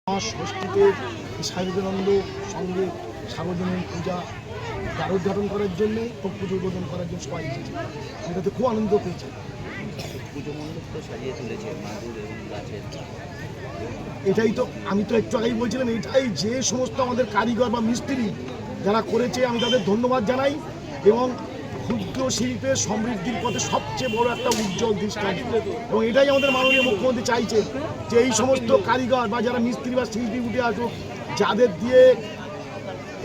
ষষ্ঠীতে সাহিত্যানন্দ সঙ্গে সার্বজনীন পূজা তার উদ্ঘাটন করার জন্যে ও পুজো উদ্বোধন করার জন্য সবাই এসেছে। এটাতে খুব আনন্দ পেয়েছে। পুজো মণ্ডপ তো সাজিয়ে তুলেছে মাদুর এবং গাছের। এটাই তো আমি তো একটু আগেই বলছিলাম, এটাই যে সমস্ত আমাদের কারিগর বা মিস্ত্রি যারা করেছে আমি তাদের ধন্যবাদ জানাই। এবং ক্ষুদ্র শিল্পের সমৃদ্ধির পথে সবচেয়ে বড় একটা উজ্জ্বল দৃষ্টান্ত, এবং এটাই আমাদের মাননীয় মুখ্যমন্ত্রী চাইছে যে এই সমস্ত কারিগর বা যারা মিস্ত্রি বা শিল্পী উঠে আসুক, যাদের দিয়ে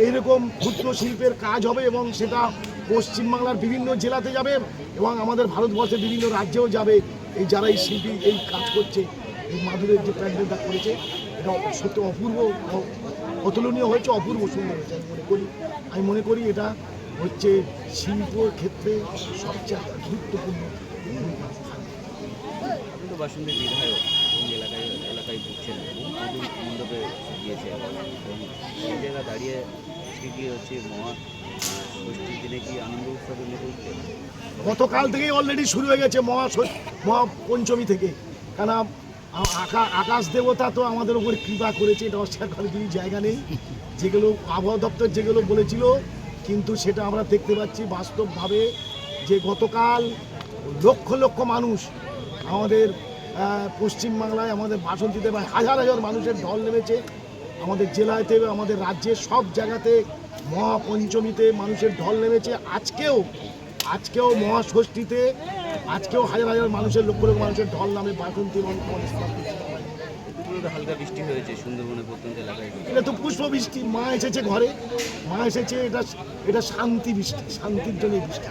এইরকম ক্ষুদ্র শিল্পের কাজ হবে এবং সেটা পশ্চিমবাংলার বিভিন্ন জেলাতে যাবে এবং আমাদের ভারতবর্ষের বিভিন্ন রাজ্যেও যাবে। এই যারা এই শিল্পী এই কাজ করছে, এই মাদুরের যে প্যান্ডেলটা করেছে, এটা সত্যি অপূর্ব, অতুলনীয় হয়েছে, অপূর্ব সুন্দর হয়েছে। আমি মনে করি এটা হচ্ছে শিল্পর ক্ষেত্রে সবচেয়ে গুরুত্বপূর্ণ ভূমিকা। আপনি তো বাসন্তী বিধায়ক এবং এলাকায় ঘুরছেন এবং পুজো মণ্ডপে গিয়েছে এবং সেই জায়গা দাঁড়িয়ে আজকে কি হচ্ছে ষষ্ঠীর দিনে কি আনন্দ উৎসবে মেতে উঠছে? গতকাল থেকেই অলরেডি শুরু হয়ে গেছে মহাপঞ্চমী থেকে। কেন আকাশ দেবতা তো আমাদের উপর কৃপা করেছে, এটা অস্বীকার করার কিছু জায়গা নেই। যেগুলো আবহাওয়া দপ্তর যেগুলো বলেছিল, কিন্তু সেটা আমরা দেখতে পাচ্ছি বাস্তবভাবে যে গতকাল লক্ষ লক্ষ মানুষ আমাদের পশ্চিমবাংলায় আমাদের বাসন্তীতে বা হাজার হাজার মানুষের ঢল নেমেছে। আমাদের জেলাতে আমাদের রাজ্যের সব জায়গাতে মহাপঞ্চমীতে মানুষের ঢল নেমেছে। আজকেও মহাষষ্ঠীতে আজকেও হাজার হাজার মানুষের লক্ষ লক্ষ মানুষের ঢল নামে বাসন্তী এবং হালকা বৃষ্টি হয়েছে সুন্দরবনের প্রত্যন্ত এলাকায়। এটা তো পুষ্প বৃষ্টি, মা এসেছে ঘরে, মা এসেছে, এটা শান্তি বৃষ্টি, শান্তির জন্য বৃষ্টি।